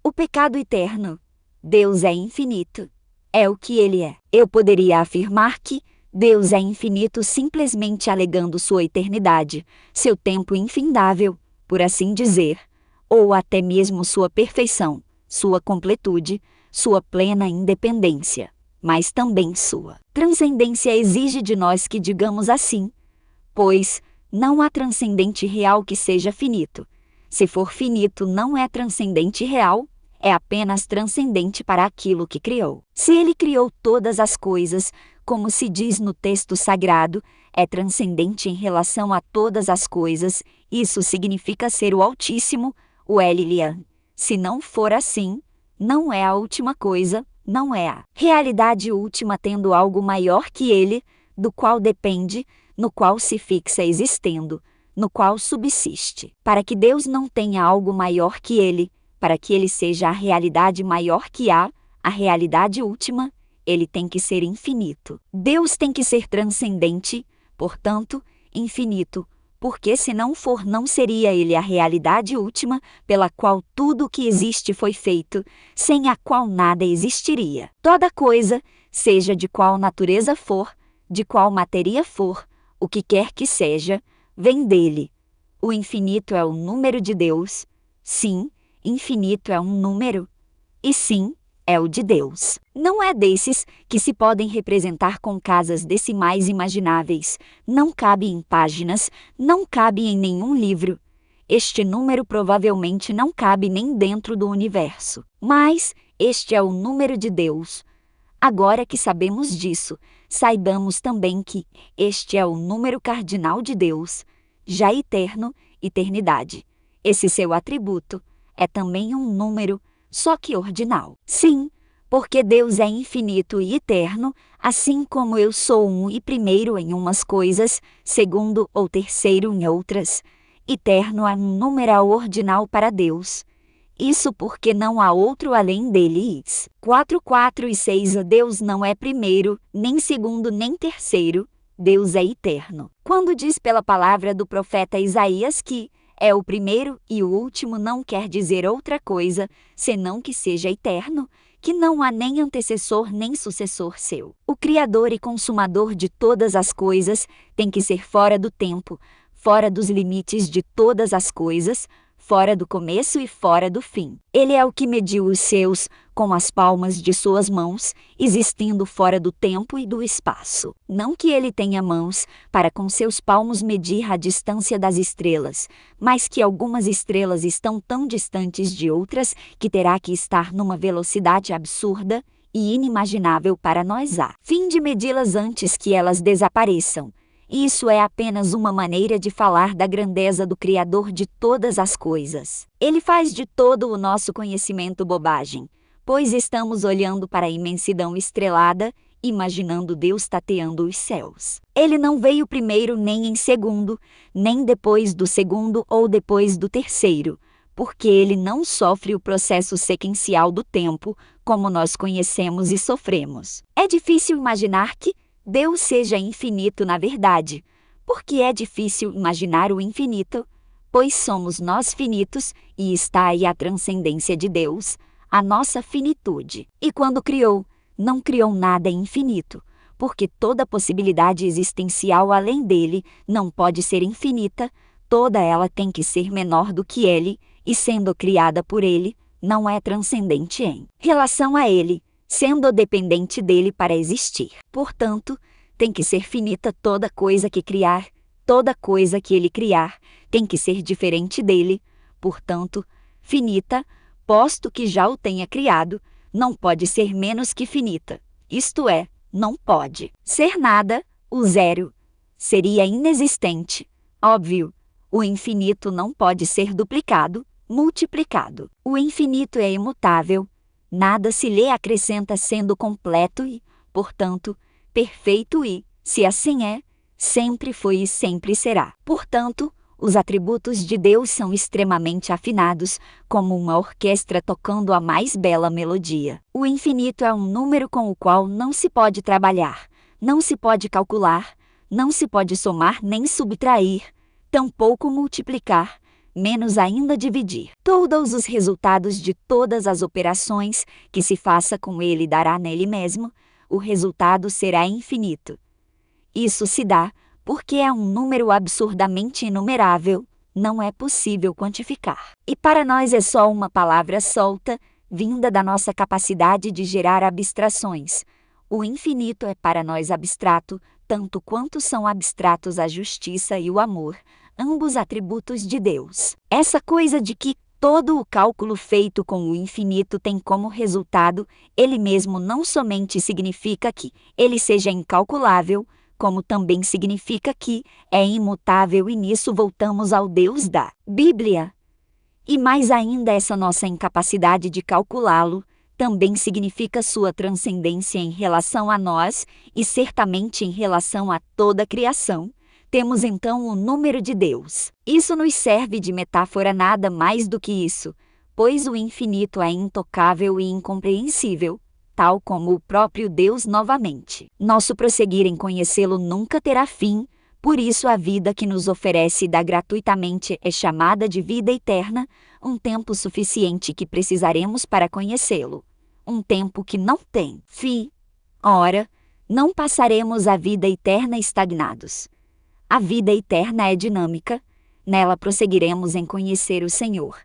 O pecado eterno. Deus é infinito. É o que ele é. Eu poderia afirmar que Deus é infinito simplesmente alegando sua eternidade, seu tempo infindável, por assim dizer, ou até mesmo sua perfeição, sua completude, sua plena independência, mas também sua transcendência exige de nós que digamos assim, pois não há transcendente real que seja finito. Se for finito, não é transcendente real, é apenas transcendente para aquilo que criou. Se ele criou todas as coisas, como se diz no texto sagrado, é transcendente em relação a todas as coisas, isso significa ser o Altíssimo, o El Elyon. Se não for assim, não é a última coisa, não é a realidade última tendo algo maior que ele, do qual depende, no qual se fixa existendo, no qual subsiste. Para que Deus não tenha algo maior que ele, para que ele seja a realidade maior que a realidade última, ele tem que ser infinito. Deus tem que ser transcendente, portanto, infinito, porque se não for, não seria ele a realidade última pela qual tudo o que existe foi feito, sem a qual nada existiria. Toda coisa, seja de qual natureza for, de qual matéria for, o que quer que seja, vem dele. O infinito é o número de Deus. Sim, infinito é um número. E sim, é o de Deus. Não é desses que se podem representar com casas decimais imagináveis. Não cabe em páginas, não cabe em nenhum livro. Este número provavelmente não cabe nem dentro do universo. Mas este é o número de Deus. Agora que sabemos disso, saibamos também que este é o número cardinal de Deus, já eterno, eternidade. Esse seu atributo é também um número, só que ordinal. Sim, porque Deus é infinito e eterno, assim como eu sou um e primeiro em umas coisas, segundo ou terceiro em outras. Eterno é um numeral ordinal para Deus. Isso porque não há outro além dele. 4, 4 e 6 Deus não é primeiro, nem segundo, nem terceiro. Deus é eterno. Quando diz pela palavra do profeta Isaías que é o primeiro e o último, não quer dizer outra coisa, senão que seja eterno, que não há nem antecessor nem sucessor seu. O Criador e Consumador de todas as coisas tem que ser fora do tempo, fora dos limites de todas as coisas, fora do começo e fora do fim. Ele é o que mediu os seus com as palmas de suas mãos, existindo fora do tempo e do espaço. Não que ele tenha mãos para com seus palmos medir a distância das estrelas, mas que algumas estrelas estão tão distantes de outras que terá que estar numa velocidade absurda e inimaginável para nós a fim de medi-las antes que elas desapareçam. Isso é apenas uma maneira de falar da grandeza do Criador de todas as coisas. Ele faz de todo o nosso conhecimento bobagem, pois estamos olhando para a imensidão estrelada, imaginando Deus tateando os céus. Ele não veio primeiro nem em segundo, nem depois do segundo ou depois do terceiro, porque ele não sofre o processo sequencial do tempo, como nós conhecemos e sofremos. É difícil imaginar que Deus seja infinito na verdade, porque é difícil imaginar o infinito, pois somos nós finitos e está aí a transcendência de Deus, a nossa finitude. E quando criou, não criou nada infinito, porque toda possibilidade existencial além dele não pode ser infinita, toda ela tem que ser menor do que ele, e sendo criada por ele, não é transcendente em relação a ele, sendo dependente dele para existir. Portanto, tem que ser finita toda coisa que criar, toda coisa que ele criar, tem que ser diferente dele, portanto, finita, posto que já o tenha criado, não pode ser menos que finita, isto é, não pode ser nada, o zero. Seria inexistente, óbvio, o infinito não pode ser duplicado, multiplicado. O infinito é imutável, nada se lhe acrescenta sendo completo e, portanto, perfeito e, se assim é, sempre foi e sempre será. Portanto, os atributos de Deus são extremamente afinados, como uma orquestra tocando a mais bela melodia. O infinito é um número com o qual não se pode trabalhar, não se pode calcular, não se pode somar nem subtrair, tampouco multiplicar, menos ainda dividir. Todos os resultados de todas as operações que se faça com ele dará nele mesmo, o resultado será infinito. Isso se dá porque é um número absurdamente inumerável, não é possível quantificar. E para nós é só uma palavra solta, vinda da nossa capacidade de gerar abstrações. O infinito é para nós abstrato, tanto quanto são abstratos a justiça e o amor, ambos atributos de Deus. Essa coisa de que todo o cálculo feito com o infinito tem como resultado ele mesmo não somente significa que ele seja incalculável, como também significa que é imutável, e nisso voltamos ao Deus da Bíblia. E mais ainda, essa nossa incapacidade de calculá-lo também significa sua transcendência em relação a nós e certamente em relação a toda a criação. Temos então o número de Deus. Isso nos serve de metáfora, nada mais do que isso, pois o infinito é intocável e incompreensível, tal como o próprio Deus novamente. Nosso prosseguir em conhecê-lo nunca terá fim, por isso a vida que nos oferece e dá gratuitamente é chamada de vida eterna, um tempo suficiente que precisaremos para conhecê-lo, um tempo que não tem fim. Ora, não passaremos a vida eterna estagnados. A vida eterna é dinâmica, nela prosseguiremos em conhecer o Senhor.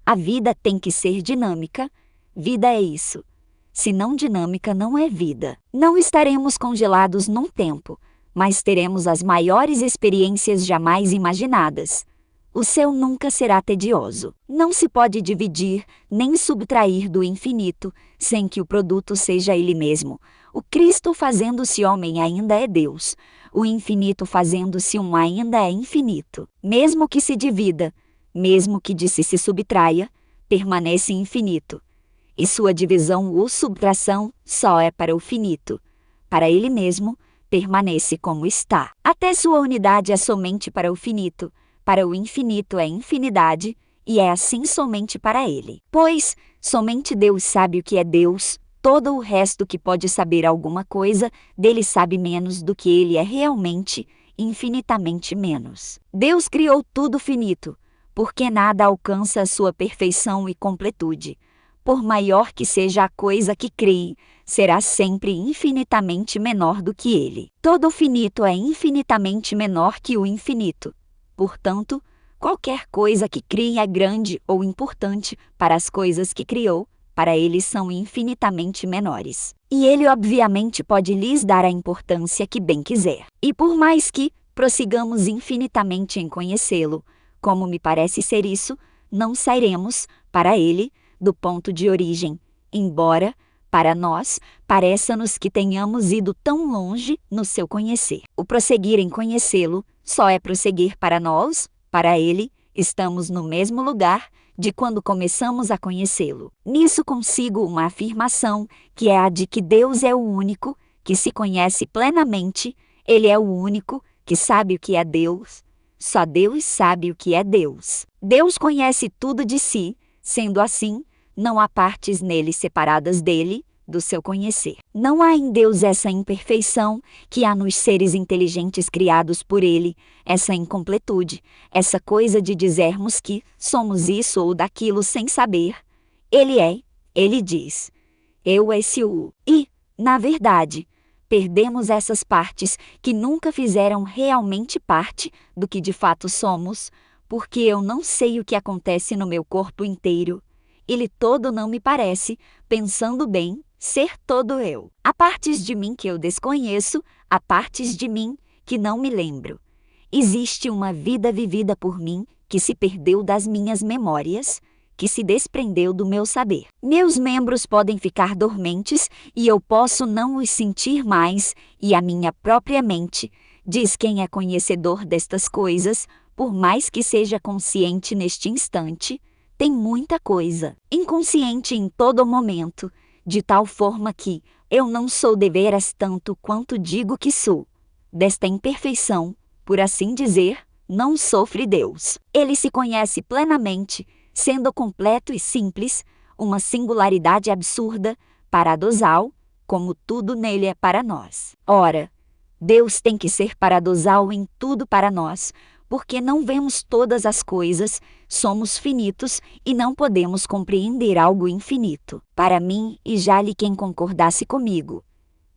A vida tem que ser dinâmica, vida é isso. Se não dinâmica, não é vida. Não estaremos congelados num tempo, mas teremos as maiores experiências jamais imaginadas. O céu nunca será tedioso. Não se pode dividir nem subtrair do infinito sem que o produto seja ele mesmo. O Cristo fazendo-se homem ainda é Deus. O infinito fazendo-se um ainda é infinito. Mesmo que se divida, mesmo que de si se subtraia, permanece infinito. E sua divisão ou subtração só é para o finito. Para ele mesmo, permanece como está. Até sua unidade é somente para o finito. Para o infinito é infinidade, e é assim somente para ele. Pois, somente Deus sabe o que é Deus, todo o resto que pode saber alguma coisa, dele sabe menos do que ele é realmente, infinitamente menos. Deus criou tudo finito, porque nada alcança a sua perfeição e completude. Por maior que seja a coisa que crie, será sempre infinitamente menor do que ele. Todo o finito é infinitamente menor que o infinito. Portanto, qualquer coisa que crie é grande ou importante para as coisas que criou, para eles são infinitamente menores. E ele obviamente pode lhes dar a importância que bem quiser. E por mais que prossigamos infinitamente em conhecê-lo, como me parece ser isso, não sairemos, para ele, do ponto de origem, embora, para nós, pareça-nos que tenhamos ido tão longe no seu conhecer. O prosseguir em conhecê-lo só é prosseguir para nós, para ele, estamos no mesmo lugar de quando começamos a conhecê-lo. Nisso consigo uma afirmação, que é a de que Deus é o único que se conhece plenamente, ele é o único que sabe o que é Deus. Só Deus sabe o que é Deus. Deus conhece tudo de si, sendo assim, não há partes nele separadas dele, do seu conhecer. Não há em Deus essa imperfeição que há nos seres inteligentes criados por ele, essa incompletude, essa coisa de dizermos que somos isso ou daquilo sem saber. Ele diz, eu esse o. E, na verdade, perdemos essas partes que nunca fizeram realmente parte do que de fato somos, porque eu não sei o que acontece no meu corpo inteiro. Ele todo não me parece, pensando bem, ser todo eu. Há partes de mim que eu desconheço, há partes de mim que não me lembro. Existe uma vida vivida por mim que se perdeu das minhas memórias, que se desprendeu do meu saber. Meus membros podem ficar dormentes e eu posso não os sentir mais, e a minha própria mente, diz quem é conhecedor destas coisas, por mais que seja consciente neste instante, tem muita coisa inconsciente em todo momento, de tal forma que eu não sou deveras tanto quanto digo que sou. Desta imperfeição, por assim dizer, não sofre Deus. Ele se conhece plenamente, sendo completo e simples, uma singularidade absurda, paradoxal, como tudo nele é para nós. Ora, Deus tem que ser paradoxal em tudo para nós, porque não vemos todas as coisas, somos finitos e não podemos compreender algo infinito. Para mim, e já lhe quem concordasse comigo,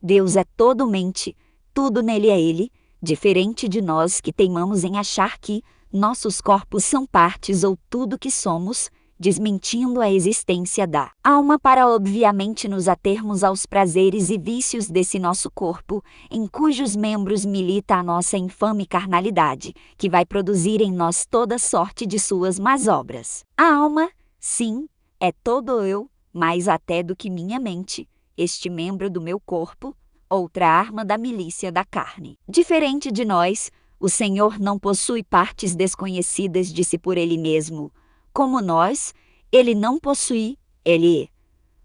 Deus é todo mente, tudo nele é Ele, diferente de nós que teimamos em achar que nossos corpos são partes ou tudo que somos, desmentindo a existência da alma para obviamente nos atermos aos prazeres e vícios desse nosso corpo, em cujos membros milita a nossa infame carnalidade, que vai produzir em nós toda sorte de suas más obras. A alma, sim, é todo eu, mais até do que minha mente, este membro do meu corpo, outra arma da milícia da carne. Diferente de nós, o Senhor não possui partes desconhecidas de si por Ele mesmo. Como nós, Ele não possui, Ele é.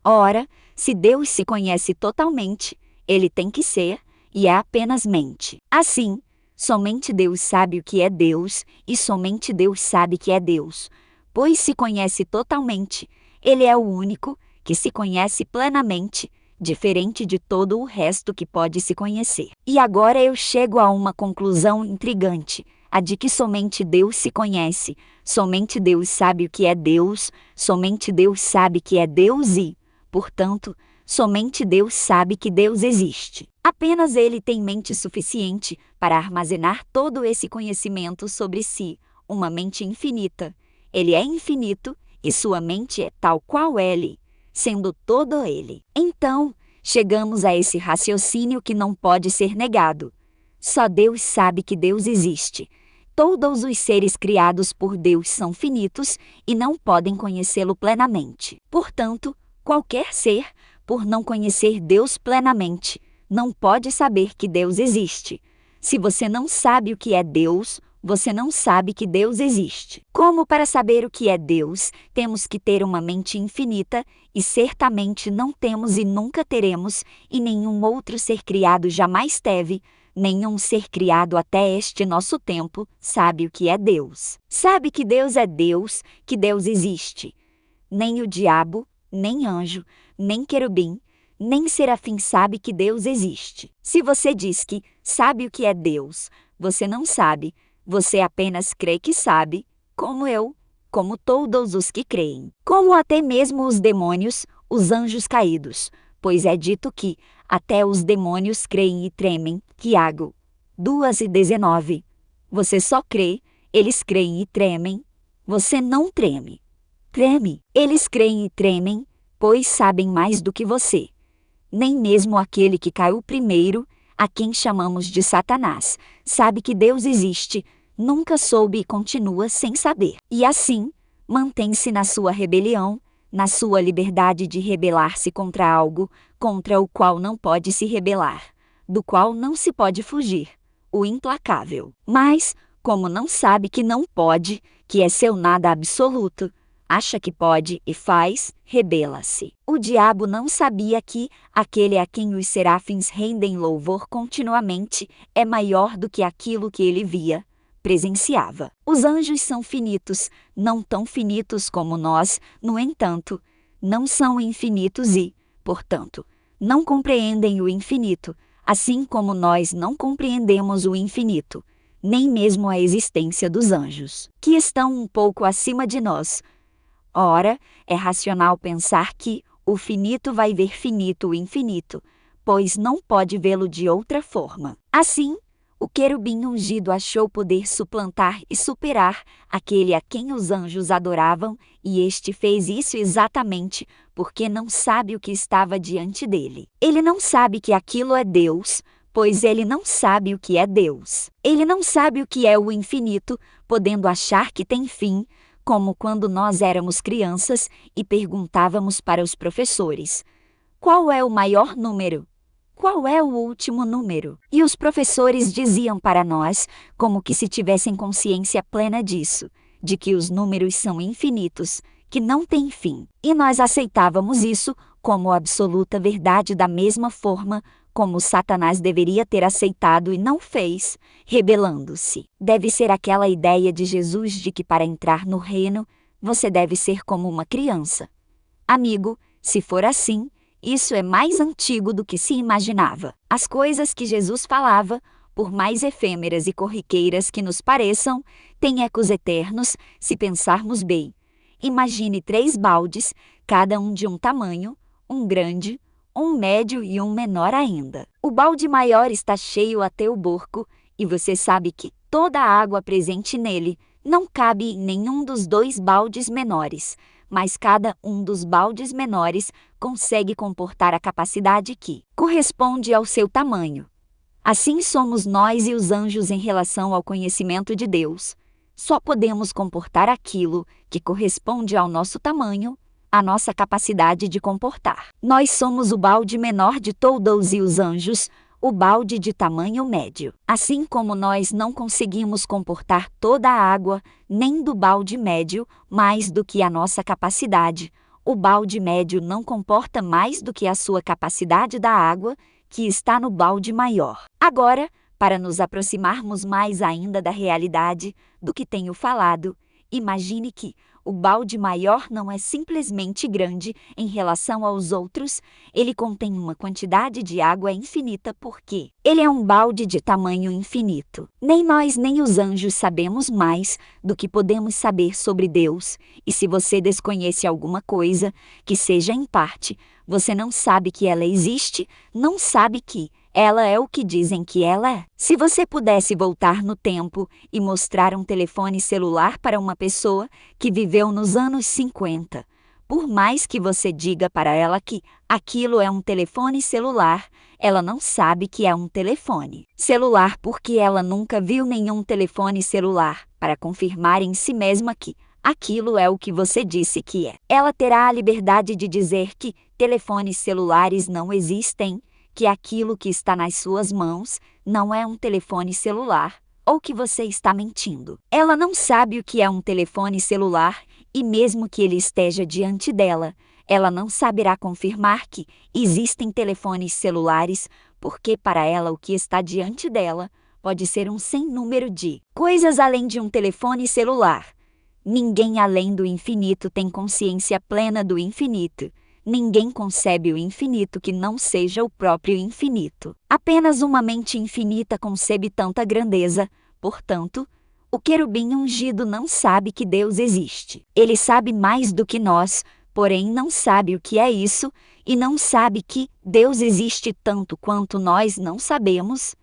Ora, se Deus se conhece totalmente, Ele tem que ser, e é apenas mente. Assim, somente Deus sabe o que é Deus, e somente Deus sabe que é Deus, pois se conhece totalmente, Ele é o único que se conhece plenamente, diferente de todo o resto que pode se conhecer. E agora eu chego a uma conclusão intrigante, a de que somente Deus se conhece, somente Deus sabe o que é Deus, somente Deus sabe que é Deus e, portanto, somente Deus sabe que Deus existe. Apenas Ele tem mente suficiente para armazenar todo esse conhecimento sobre si, uma mente infinita. Ele é infinito e sua mente é tal qual Ele, sendo todo Ele. Então, chegamos a esse raciocínio que não pode ser negado. Só Deus sabe que Deus existe. Todos os seres criados por Deus são finitos e não podem conhecê-lo plenamente. Portanto, qualquer ser, por não conhecer Deus plenamente, não pode saber que Deus existe. Se você não sabe o que é Deus, você não sabe que Deus existe. Como para saber o que é Deus, temos que ter uma mente infinita, e certamente não temos e nunca teremos, e nenhum outro ser criado jamais teve. Nenhum ser criado até este nosso tempo sabe o que é Deus. Sabe que Deus é Deus, que Deus existe. Nem o diabo, nem anjo, nem querubim, nem serafim sabe que Deus existe. Se você diz que sabe o que é Deus, você não sabe, você apenas crê que sabe, como eu, como todos os que creem. Como até mesmo os demônios, os anjos caídos, pois é dito que até os demônios creem e tremem. Tiago 2:19. Você só crê, eles creem e tremem. Você não treme. Treme. Eles creem e tremem, pois sabem mais do que você. Nem mesmo aquele que caiu primeiro, a quem chamamos de Satanás, sabe que Deus existe, nunca soube e continua sem saber. E assim, mantém-se na sua rebelião, na sua liberdade de rebelar-se contra algo, contra o qual não pode se rebelar, do qual não se pode fugir, o implacável. Mas, como não sabe que não pode, que é seu nada absoluto, acha que pode e faz, rebela-se. O diabo não sabia que aquele a quem os serafins rendem louvor continuamente é maior do que aquilo que ele via, presenciava. Os anjos são finitos, não tão finitos como nós, no entanto, não são infinitos e, portanto, não compreendem o infinito, assim como nós não compreendemos o infinito, nem mesmo a existência dos anjos, que estão um pouco acima de nós. Ora, é racional pensar que o finito vai ver finito o infinito, pois não pode vê-lo de outra forma. Assim, o querubim ungido achou poder suplantar e superar aquele a quem os anjos adoravam, e este fez isso exatamente porque não sabe o que estava diante dele. Ele não sabe que aquilo é Deus, pois ele não sabe o que é Deus. Ele não sabe o que é o infinito, podendo achar que tem fim, como quando nós éramos crianças e perguntávamos para os professores: qual é o maior número? Qual é o último número? E os professores diziam para nós, como que se tivessem consciência plena disso, de que os números são infinitos, que não têm fim. E nós aceitávamos isso como absoluta verdade da mesma forma como Satanás deveria ter aceitado e não fez, rebelando-se. Deve ser aquela ideia de Jesus de que para entrar no reino, você deve ser como uma criança. Amigo, se for assim, isso é mais antigo do que se imaginava. As coisas que Jesus falava, por mais efêmeras e corriqueiras que nos pareçam, têm ecos eternos, se pensarmos bem. Imagine 3 baldes, cada um de um tamanho, um grande, um médio e um menor ainda. O balde maior está cheio até o borco, e você sabe que toda a água presente nele não cabe em nenhum dos 2 baldes menores, mas cada um dos baldes menores consegue comportar a capacidade que corresponde ao seu tamanho. Assim somos nós e os anjos em relação ao conhecimento de Deus. Só podemos comportar aquilo que corresponde ao nosso tamanho, à nossa capacidade de comportar. Nós somos o balde menor de todos e os anjos, o balde de tamanho médio. Assim como nós não conseguimos comportar toda a água, nem do balde médio, mais do que a nossa capacidade, o balde médio não comporta mais do que a sua capacidade da água, que está no balde maior. Agora, para nos aproximarmos mais ainda da realidade do que tenho falado, imagine que o balde maior não é simplesmente grande em relação aos outros, ele contém uma quantidade de água infinita porque ele é um balde de tamanho infinito. Nem nós nem os anjos sabemos mais do que podemos saber sobre Deus, e se você desconhece alguma coisa, que seja em parte, você não sabe que ela existe, não sabe que ela é o que dizem que ela é. Se você pudesse voltar no tempo e mostrar um telefone celular para uma pessoa que viveu nos anos 50, por mais que você diga para ela que aquilo é um telefone celular, ela não sabe que é um telefone celular porque ela nunca viu nenhum telefone celular para confirmar em si mesma que aquilo é o que você disse que é. Ela terá a liberdade de dizer que telefones celulares não existem, que aquilo que está nas suas mãos não é um telefone celular, ou que você está mentindo. Ela não sabe o que é um telefone celular, e mesmo que ele esteja diante dela, ela não saberá confirmar que existem telefones celulares, porque para ela o que está diante dela pode ser um sem número de coisas além de um telefone celular. Ninguém além do infinito tem consciência plena do infinito. Ninguém concebe o infinito que não seja o próprio infinito. Apenas uma mente infinita concebe tanta grandeza, portanto, o querubim ungido não sabe que Deus existe. Ele sabe mais do que nós, porém não sabe o que é isso, e não sabe que Deus existe tanto quanto nós não sabemos.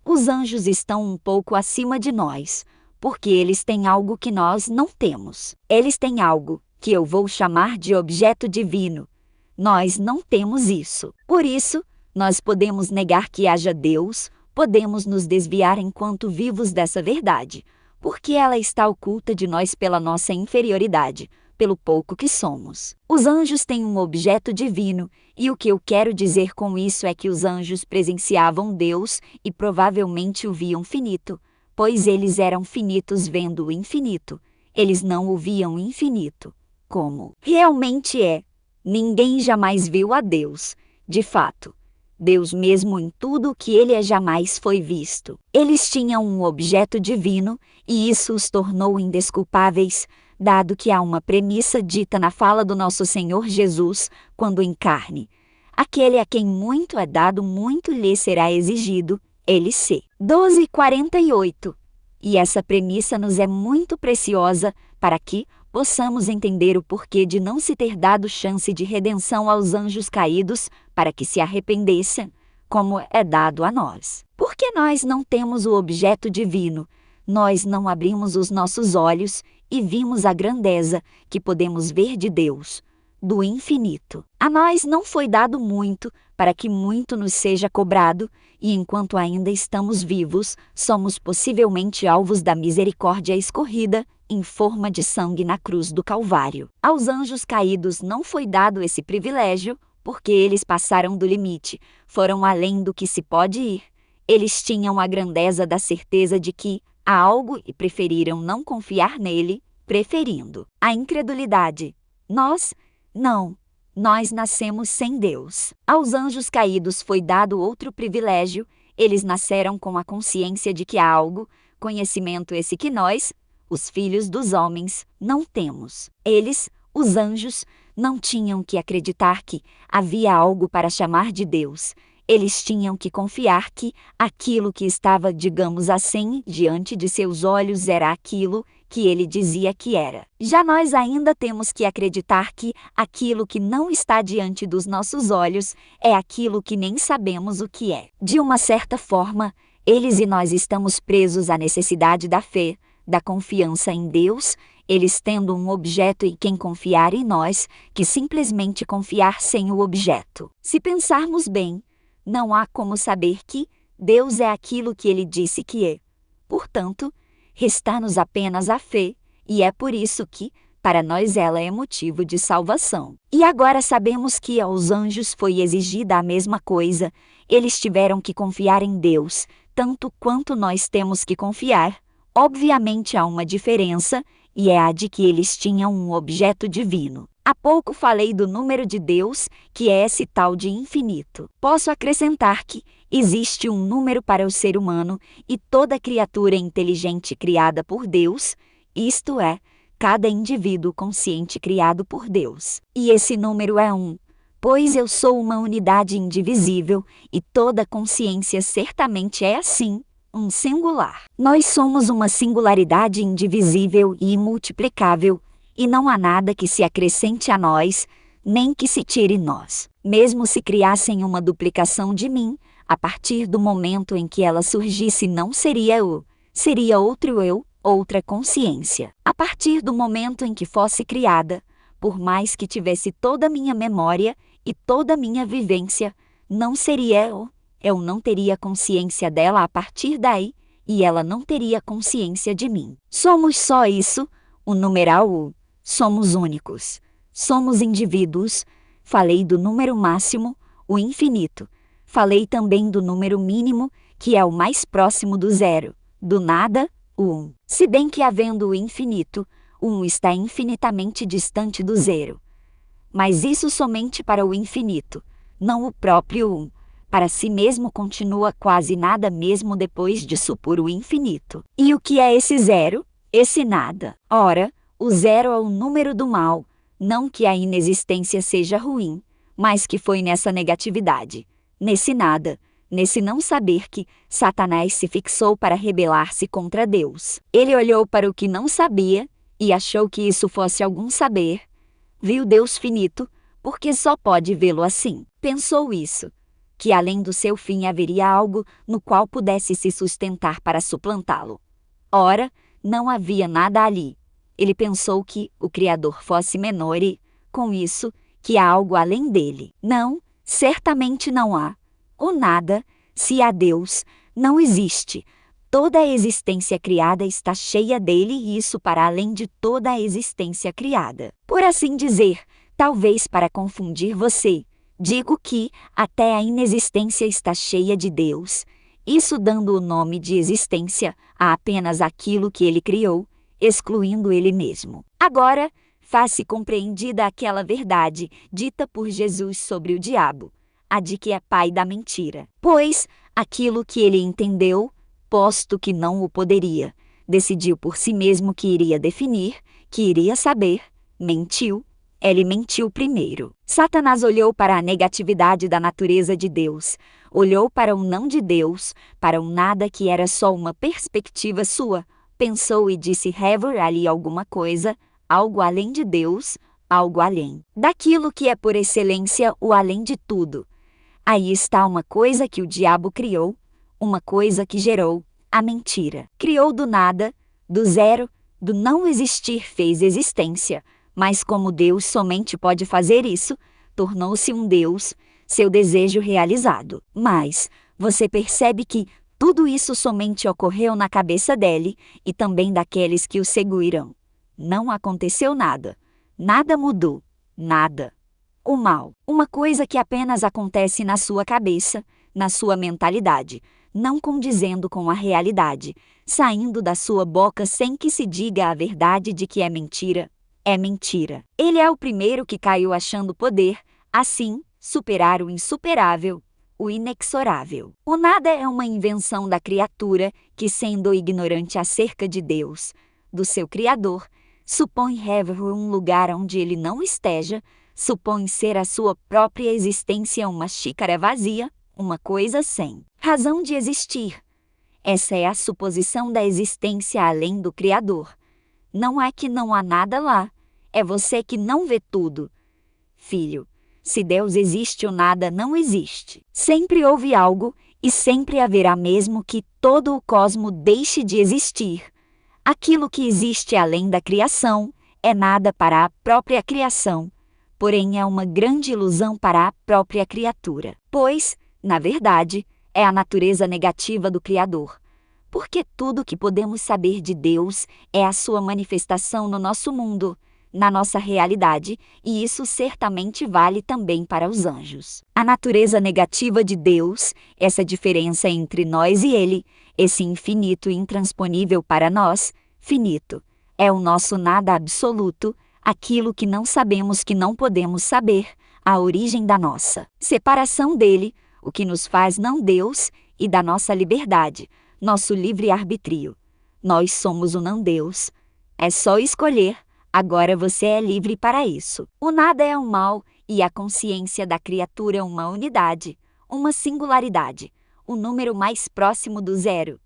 Os anjos estão um pouco acima de nós, porque eles têm algo que nós não temos. Eles têm algo que eu vou chamar de objeto divino. Nós não temos isso. Por isso, nós podemos negar que haja Deus, podemos nos desviar enquanto vivos dessa verdade, porque ela está oculta de nós pela nossa inferioridade, pelo pouco que somos. Os anjos têm um objeto divino, e o que eu quero dizer com isso é que os anjos presenciavam Deus e provavelmente o viam finito, pois eles eram finitos vendo o infinito. Eles não o viam infinito, como realmente é. Ninguém jamais viu a Deus. De fato, Deus mesmo em tudo o que ele é jamais foi visto. Eles tinham um objeto divino, e isso os tornou indesculpáveis, dado que há uma premissa dita na fala do nosso Senhor Jesus, quando em carne. Aquele a quem muito é dado, muito lhe será exigido. LC 12:48. E essa premissa nos é muito preciosa para que possamos entender o porquê de não se ter dado chance de redenção aos anjos caídos para que se arrependessem, como é dado a nós. Porque nós não temos o objeto divino, nós não abrimos os nossos olhos e vimos a grandeza que podemos ver de Deus, do infinito. A nós não foi dado muito para que muito nos seja cobrado, e enquanto ainda estamos vivos, somos possivelmente alvos da misericórdia escorrida em forma de sangue na cruz do Calvário. Aos anjos caídos não foi dado esse privilégio, porque eles passaram do limite, foram além do que se pode ir. Eles tinham a grandeza da certeza de que há algo e preferiram não confiar nele, preferindo a incredulidade. Nós nascemos sem Deus. Aos anjos caídos foi dado outro privilégio, eles nasceram com a consciência de que há algo, conhecimento esse que nós, os filhos dos homens, não temos. Eles, os anjos, não tinham que acreditar que havia algo para chamar de Deus. Eles tinham que confiar que aquilo que estava, digamos assim, diante de seus olhos era aquilo que ele dizia que era. Já nós ainda temos que acreditar que aquilo que não está diante dos nossos olhos é aquilo que nem sabemos o que é. De uma certa forma, eles e nós estamos presos à necessidade da fé, da confiança em Deus, eles tendo um objeto em quem confiar e nós, que simplesmente confiar sem o objeto. Se pensarmos bem, não há como saber que Deus é aquilo que ele disse que é. Portanto, resta-nos apenas a fé, e é por isso que, para nós, ela é motivo de salvação. E agora sabemos que aos anjos foi exigida a mesma coisa, eles tiveram que confiar em Deus, tanto quanto nós temos que confiar. Obviamente há uma diferença, e é a de que eles tinham um objeto divino. Há pouco falei do número de Deus, que é esse tal de infinito. Posso acrescentar que existe um número para o ser humano e toda criatura inteligente criada por Deus, isto é, cada indivíduo consciente criado por Deus. E esse número é 1, pois eu sou uma unidade indivisível e toda consciência certamente é assim, um singular. Nós somos uma singularidade indivisível e imultiplicável, e não há nada que se acrescente a nós, nem que se tire nós. Mesmo se criassem uma duplicação de mim, a partir do momento em que ela surgisse não seria eu, seria outro eu, outra consciência. A partir do momento em que fosse criada, por mais que tivesse toda a minha memória e toda a minha vivência, não seria eu não teria consciência dela a partir daí, e ela não teria consciência de mim. Somos só isso, o numeral U. Somos únicos. Somos indivíduos. Falei do número máximo, o infinito. Falei também do número mínimo, que é o mais próximo do zero. Do nada, o 1. Se bem que havendo o infinito, o 1 está infinitamente distante do zero. Mas isso somente para o infinito, não o próprio 1. Para si mesmo continua quase nada mesmo depois de supor o infinito. E o que é esse zero? Esse nada. Ora, o zero é o número do mal, não que a inexistência seja ruim, mas que foi nessa negatividade, nesse nada, nesse não saber que Satanás se fixou para rebelar-se contra Deus. Ele olhou para o que não sabia e achou que isso fosse algum saber. Viu Deus finito, porque só pode vê-lo assim. Pensou isso, que além do seu fim haveria algo no qual pudesse se sustentar para suplantá-lo. Ora, não havia nada ali. Ele pensou que o Criador fosse menor e, com isso, que há algo além dele. Não, certamente não há. O nada, se há Deus, não existe. Toda a existência criada está cheia dele e isso para além de toda a existência criada. Por assim dizer, talvez para confundir você, digo que até a inexistência está cheia de Deus, isso dando o nome de existência a apenas aquilo que ele criou, excluindo ele mesmo. Agora, faz-se compreendida aquela verdade dita por Jesus sobre o diabo, a de que é pai da mentira. Pois, aquilo que ele entendeu, posto que não o poderia, decidiu por si mesmo que iria definir, que iria saber, mentiu. Ele mentiu primeiro. Satanás olhou para a negatividade da natureza de Deus, olhou para o não de Deus, para um nada que era só uma perspectiva sua, pensou e disse haver ali alguma coisa, algo além de Deus, algo além daquilo que é por excelência o além de tudo. Aí está uma coisa que o diabo criou, uma coisa que gerou a mentira. Criou do nada, do zero, do não existir fez existência, mas como Deus somente pode fazer isso, tornou-se um Deus, seu desejo realizado. Mas você percebe que tudo isso somente ocorreu na cabeça dele e também daqueles que o seguiram. Não aconteceu nada. Nada mudou. Nada. O mal, uma coisa que apenas acontece na sua cabeça, na sua mentalidade, não condizendo com a realidade, saindo da sua boca sem que se diga a verdade de que é mentira. É mentira. Ele é o primeiro que caiu achando poder, assim, superar o insuperável, o inexorável. O nada é uma invenção da criatura que, sendo ignorante acerca de Deus, do seu Criador, supõe haver um lugar onde ele não esteja, supõe ser a sua própria existência uma xícara vazia, uma coisa sem razão de existir. Essa é a suposição da existência além do Criador. Não é que não há nada lá, é você que não vê tudo. Filho, se Deus existe, o nada não existe. Sempre houve algo, e sempre haverá mesmo que todo o cosmo deixe de existir. Aquilo que existe além da criação é nada para a própria criação, porém é uma grande ilusão para a própria criatura. Pois, na verdade, é a natureza negativa do Criador. Porque tudo que podemos saber de Deus é a sua manifestação no nosso mundo, na nossa realidade, e isso certamente vale também para os anjos. A natureza negativa de Deus, essa diferença entre nós e Ele, esse infinito intransponível para nós, finito, é o nosso nada absoluto, aquilo que não sabemos que não podemos saber, a origem da nossa separação dele, o que nos faz não Deus, e da nossa liberdade, nosso livre-arbítrio. Nós somos o não Deus. É só escolher. Agora você é livre para isso. O nada é o mal, e a consciência da criatura é uma unidade, uma singularidade, o número mais próximo do zero.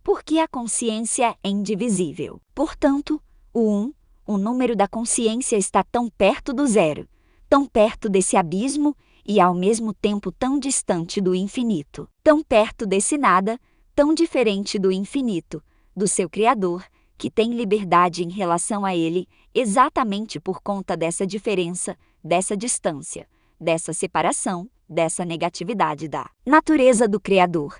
Porque a consciência é indivisível. Portanto, o número da consciência está tão perto do zero, tão perto desse abismo e ao mesmo tempo tão distante do infinito, tão perto desse nada, tão diferente do infinito, do seu Criador, que tem liberdade em relação a ele, exatamente por conta dessa diferença, dessa distância, dessa separação, dessa negatividade da natureza do Criador.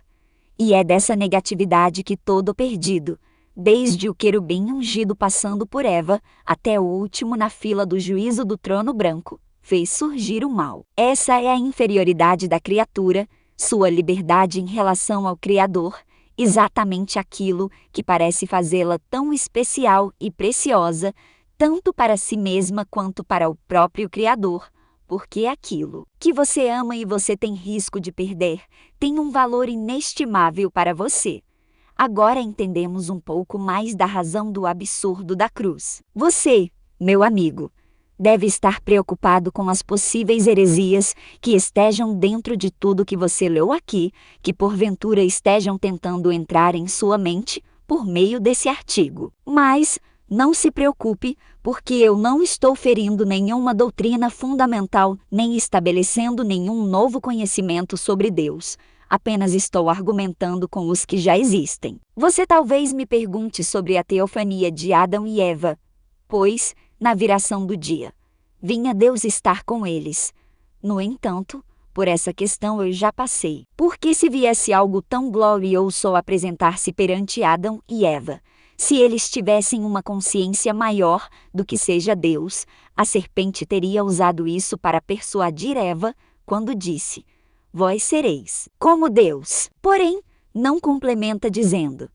E é dessa negatividade que todo perdido, desde o querubim ungido passando por Eva, até o último na fila do juízo do trono branco, fez surgir o mal. Essa é a inferioridade da criatura, sua liberdade em relação ao Criador, exatamente aquilo que parece fazê-la tão especial e preciosa, tanto para si mesma quanto para o próprio Criador, porque aquilo que você ama e você tem risco de perder tem um valor inestimável para você. Agora entendemos um pouco mais da razão do absurdo da cruz. Você, meu amigo, deve estar preocupado com as possíveis heresias que estejam dentro de tudo que você leu aqui, que porventura estejam tentando entrar em sua mente por meio desse artigo. Mas não se preocupe, porque eu não estou ferindo nenhuma doutrina fundamental nem estabelecendo nenhum novo conhecimento sobre Deus. Apenas estou argumentando com os que já existem. Você talvez me pergunte sobre a teofania de Adão e Eva, pois, na viração do dia, vinha Deus estar com eles. No entanto, por essa questão eu já passei. Porque se viesse algo tão glorioso apresentar-se perante Adão e Eva, se eles tivessem uma consciência maior do que seja Deus, a serpente teria usado isso para persuadir Eva, quando disse: vós sereis como Deus. Porém, não complementa dizendo: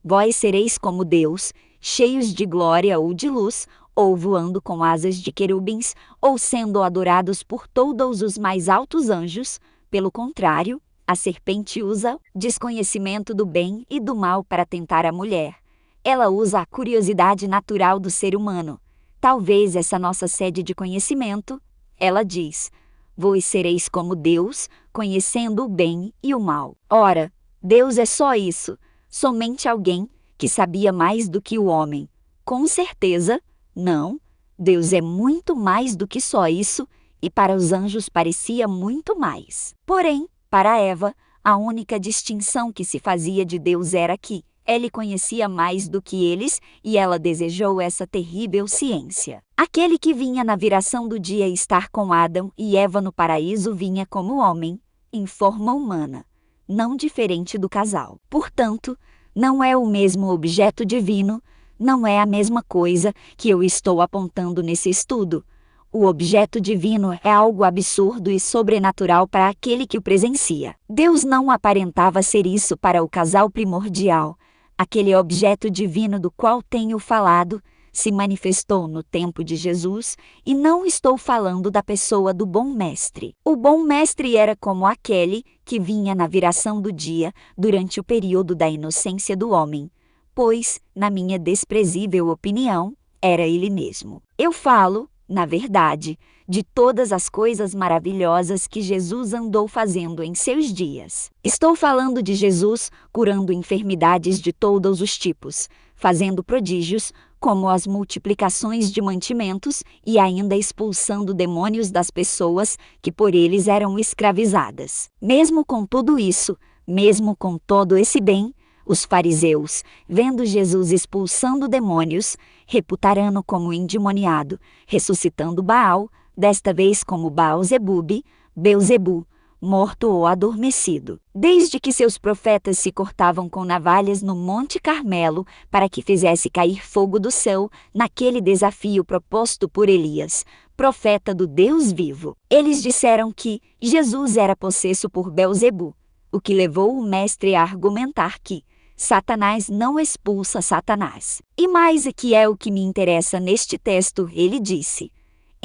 vós sereis como Deus, cheios de glória ou de luz, ou voando com asas de querubins, ou sendo adorados por todos os mais altos anjos. Pelo contrário, a serpente usa o desconhecimento do bem e do mal para tentar a mulher. Ela usa a curiosidade natural do ser humano. Talvez essa nossa sede de conhecimento. Ela diz: vós sereis como Deus, conhecendo o bem e o mal. Ora, Deus é só isso, somente alguém que sabia mais do que o homem. Com certeza, não, Deus é muito mais do que só isso, e para os anjos parecia muito mais. Porém, para Eva, a única distinção que se fazia de Deus era que ele conhecia mais do que eles, e ela desejou essa terrível ciência. Aquele que vinha na viração do dia estar com Adão e Eva no paraíso vinha como homem, em forma humana, não diferente do casal. Portanto, não é o mesmo objeto divino, não é a mesma coisa que eu estou apontando nesse estudo. O objeto divino é algo absurdo e sobrenatural para aquele que o presencia. Deus não aparentava ser isso para o casal primordial. Aquele objeto divino do qual tenho falado se manifestou no tempo de Jesus, e não estou falando da pessoa do bom mestre. O bom mestre era como aquele que vinha na viração do dia durante o período da inocência do homem, pois, na minha desprezível opinião, era ele mesmo. Eu falo, na verdade, de todas as coisas maravilhosas que Jesus andou fazendo em seus dias. Estou falando de Jesus curando enfermidades de todos os tipos, fazendo prodígios, como as multiplicações de mantimentos e ainda expulsando demônios das pessoas que por eles eram escravizadas. Mesmo com tudo isso, mesmo com todo esse bem, os fariseus, vendo Jesus expulsando demônios, reputaram-no como endemoniado, ressuscitando Baal, desta vez como Baal-zebub, Beuzebu, morto ou adormecido. Desde que seus profetas se cortavam com navalhas no Monte Carmelo para que fizesse cair fogo do céu, naquele desafio proposto por Elias, profeta do Deus vivo. Eles disseram que Jesus era possesso por Beuzebu, o que levou o mestre a argumentar que Satanás não expulsa Satanás. E mais que é o que me interessa neste texto, ele disse: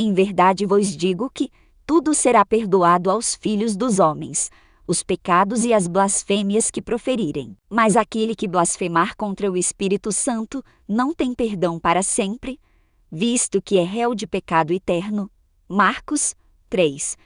em verdade vos digo que tudo será perdoado aos filhos dos homens, os pecados e as blasfêmias que proferirem. Mas aquele que blasfemar contra o Espírito Santo não tem perdão para sempre, visto que é réu de pecado eterno. Marcos 3,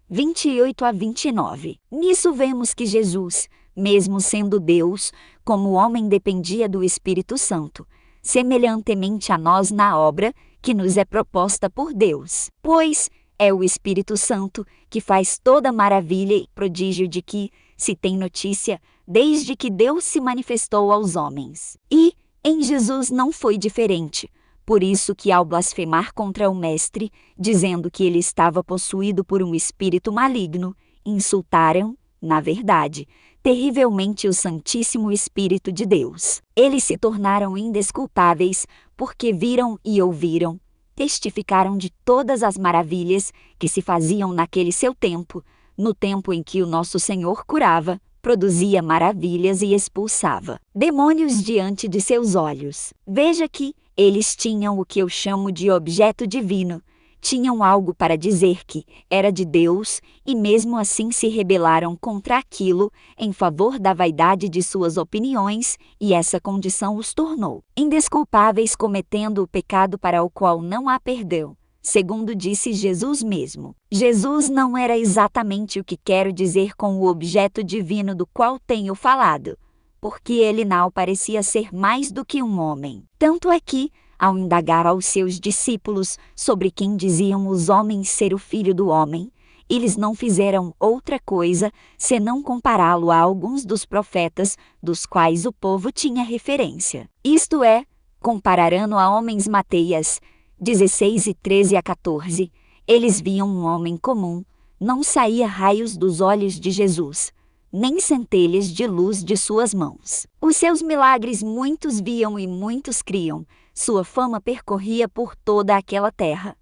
28 a 29. Nisso vemos que Jesus, mesmo sendo Deus, como homem dependia do Espírito Santo, semelhantemente a nós na obra que nos é proposta por Deus. Pois é o Espírito Santo que faz toda maravilha e prodígio de que se tem notícia desde que Deus se manifestou aos homens. E, em Jesus não foi diferente. Por isso que ao blasfemar contra o Mestre, dizendo que ele estava possuído por um espírito maligno, insultaram, na verdade, terrivelmente o Santíssimo Espírito de Deus. Eles se tornaram indesculpáveis, porque viram e ouviram, testificaram de todas as maravilhas que se faziam naquele seu tempo, no tempo em que o nosso Senhor curava, produzia maravilhas e expulsava demônios diante de seus olhos. Veja que eles tinham o que eu chamo de objeto divino, tinham algo para dizer que era de Deus e mesmo assim se rebelaram contra aquilo em favor da vaidade de suas opiniões, e essa condição os tornou indesculpáveis, cometendo o pecado para o qual não há perdão, segundo disse Jesus mesmo. Jesus não era exatamente o que quero dizer com o objeto divino do qual tenho falado, porque ele não parecia ser mais do que um homem. Tanto é que, ao indagar aos seus discípulos sobre quem diziam os homens ser o Filho do Homem, eles não fizeram outra coisa senão compará-lo a alguns dos profetas dos quais o povo tinha referência. Isto é, compararam-no a homens. Mateus 16 e 13 a 14. Eles viam um homem comum, não saía raios dos olhos de Jesus, nem centelhas de luz de suas mãos. Os seus milagres muitos viam e muitos criam. Sua fama percorria por toda aquela terra.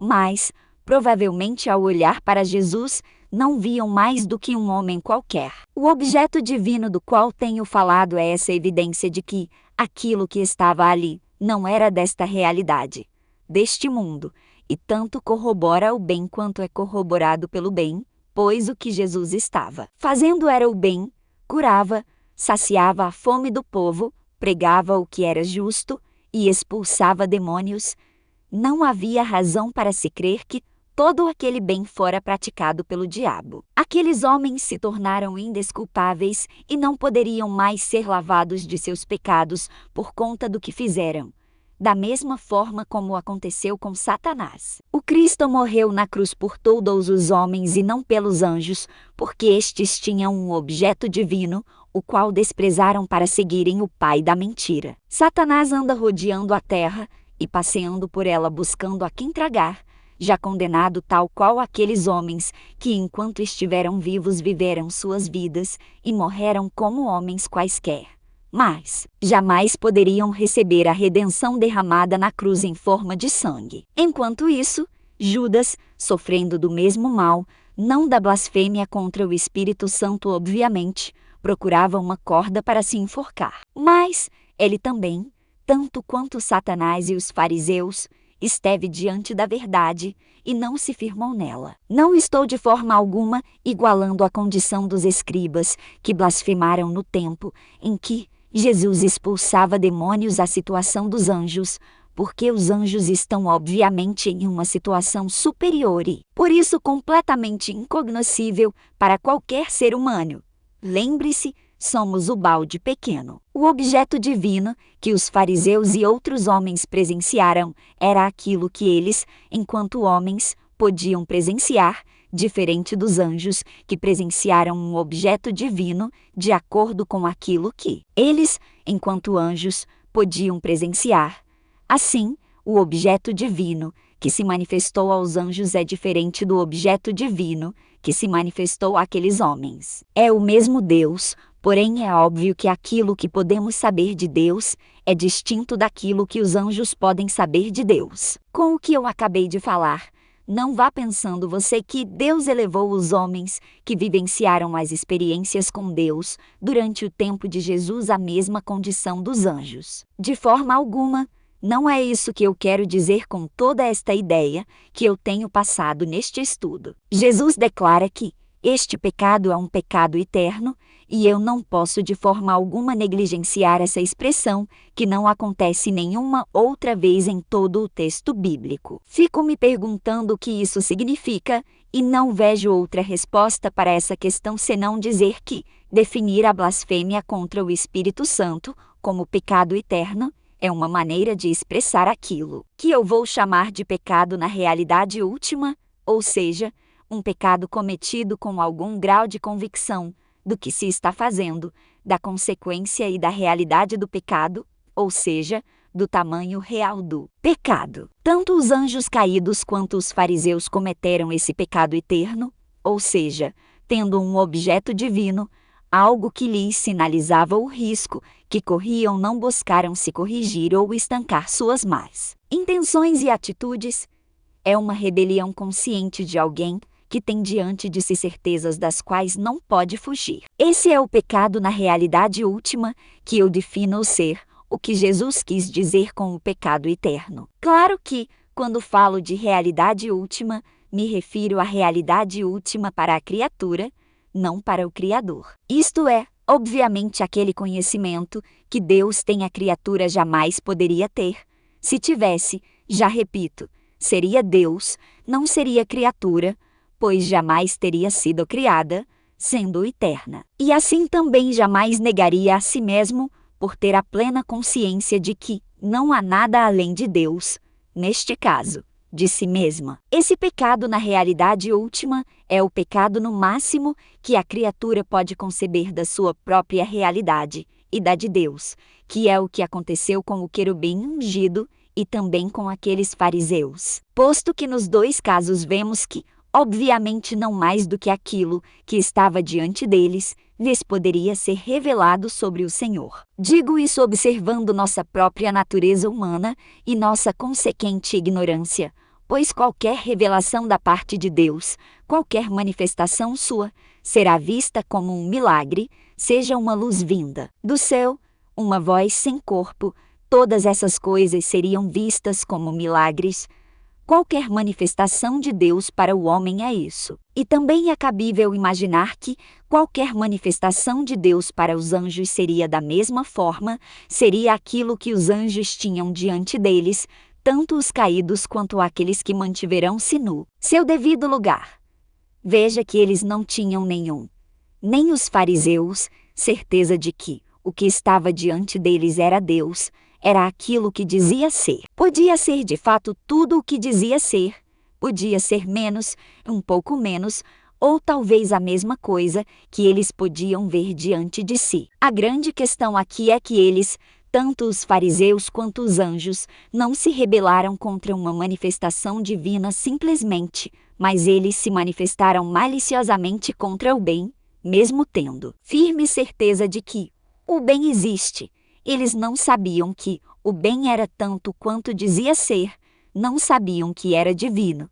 Mas, provavelmente ao olhar para Jesus, não viam mais do que um homem qualquer. O objeto divino do qual tenho falado é essa evidência de que aquilo que estava ali não era desta realidade, deste mundo, e tanto corrobora o bem quanto é corroborado pelo bem, pois o que Jesus estava fazendo era o bem, curava, saciava a fome do povo, pregava o que era justo e expulsava demônios. Não havia razão para se crer que todo aquele bem fora praticado pelo diabo. Aqueles homens se tornaram indesculpáveis e não poderiam mais ser lavados de seus pecados por conta do que fizeram, da mesma forma como aconteceu com Satanás. O Cristo morreu na cruz por todos os homens e não pelos anjos, porque estes tinham um objeto divino, o qual desprezaram para seguirem o pai da mentira. Satanás anda rodeando a terra e passeando por ela buscando a quem tragar, já condenado tal qual aqueles homens que enquanto estiveram vivos viveram suas vidas e morreram como homens quaisquer. Mas jamais poderiam receber a redenção derramada na cruz em forma de sangue. Enquanto isso, Judas, sofrendo do mesmo mal, não da blasfêmia contra o Espírito Santo obviamente, procurava uma corda para se enforcar. Mas ele também, tanto quanto Satanás e os fariseus, esteve diante da verdade e não se firmou nela. Não estou de forma alguma igualando a condição dos escribas que blasfemaram no tempo em que Jesus expulsava demônios à situação dos anjos, porque os anjos estão obviamente em uma situação superior e, por isso, completamente incognoscível para qualquer ser humano. Lembre-se, somos o balde pequeno. O objeto divino que os fariseus e outros homens presenciaram era aquilo que eles, enquanto homens, podiam presenciar, diferente dos anjos, que presenciaram um objeto divino de acordo com aquilo que eles, enquanto anjos, podiam presenciar. Assim, o objeto divino que se manifestou aos anjos é diferente do objeto divino que se manifestou àqueles homens. É o mesmo Deus, porém é óbvio que aquilo que podemos saber de Deus é distinto daquilo que os anjos podem saber de Deus. Com o que eu acabei de falar, não vá pensando você que Deus elevou os homens que vivenciaram as experiências com Deus durante o tempo de Jesus à mesma condição dos anjos. De forma alguma, não é isso que eu quero dizer com toda esta ideia que eu tenho passado neste estudo. Jesus declara que este pecado é um pecado eterno, e eu não posso de forma alguma negligenciar essa expressão, que não acontece nenhuma outra vez em todo o texto bíblico. Fico me perguntando o que isso significa, e não vejo outra resposta para essa questão senão dizer que definir a blasfêmia contra o Espírito Santo como pecado eterno é uma maneira de expressar aquilo que eu vou chamar de pecado na realidade última, ou seja, um pecado cometido com algum grau de convicção do que se está fazendo, da consequência e da realidade do pecado, ou seja, do tamanho real do pecado. Tanto os anjos caídos quanto os fariseus cometeram esse pecado eterno, ou seja, tendo um objeto divino, algo que lhes sinalizava o risco que corriam, não buscaram se corrigir ou estancar suas más intenções e atitudes. É uma rebelião consciente de alguém que tem diante de si certezas das quais não pode fugir. Esse é o pecado na realidade última, que eu defino ser o que Jesus quis dizer com o pecado eterno. Claro que, quando falo de realidade última, me refiro à realidade última para a criatura, não para o Criador. Isto é, obviamente, aquele conhecimento que Deus tem a criatura jamais poderia ter. Se tivesse, já repito, seria Deus, não seria criatura, pois jamais teria sido criada, sendo eterna. E assim também jamais negaria a si mesmo, por ter a plena consciência de que não há nada além de Deus, neste caso, de si mesma. Esse pecado na realidade última é o pecado no máximo que a criatura pode conceber da sua própria realidade e da de Deus, que é o que aconteceu com o querubim ungido e também com aqueles fariseus. Posto que nos dois casos vemos que, obviamente não mais do que aquilo que estava diante deles, lhes poderia ser revelado sobre o Senhor. Digo isso observando nossa própria natureza humana e nossa consequente ignorância, pois qualquer revelação da parte de Deus, qualquer manifestação sua, será vista como um milagre, seja uma luz vinda do céu, uma voz sem corpo, todas essas coisas seriam vistas como milagres. Qualquer manifestação de Deus para o homem é isso. E também é cabível imaginar que qualquer manifestação de Deus para os anjos seria da mesma forma, seria aquilo que os anjos tinham diante deles, tanto os caídos quanto aqueles que mantiveram-se no seu devido lugar. Veja que eles não tinham nem os fariseus, certeza de que o que estava diante deles era Deus, era aquilo que dizia ser. Podia ser de fato tudo o que dizia ser, podia ser menos, um pouco menos, ou talvez a mesma coisa que eles podiam ver diante de si. A grande questão aqui é que eles, tanto os fariseus quanto os anjos, não se rebelaram contra uma manifestação divina simplesmente, mas eles se manifestaram maliciosamente contra o bem, mesmo tendo firme certeza de que o bem existe. Eles não sabiam que o bem era tanto quanto dizia ser, não sabiam que era divino,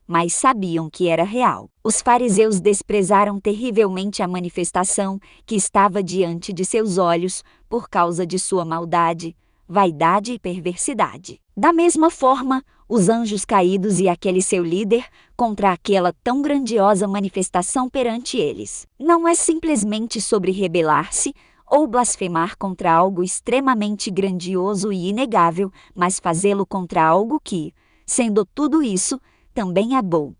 mas sabiam que era real. Os fariseus desprezaram terrivelmente a manifestação que estava diante de seus olhos por causa de sua maldade, vaidade e perversidade. Da mesma forma, os anjos caídos e aquele seu líder contra aquela tão grandiosa manifestação perante eles. Não é simplesmente sobre rebelar-se, ou blasfemar contra algo extremamente grandioso e inegável, mas fazê-lo contra algo que, sendo tudo isso, também é bom.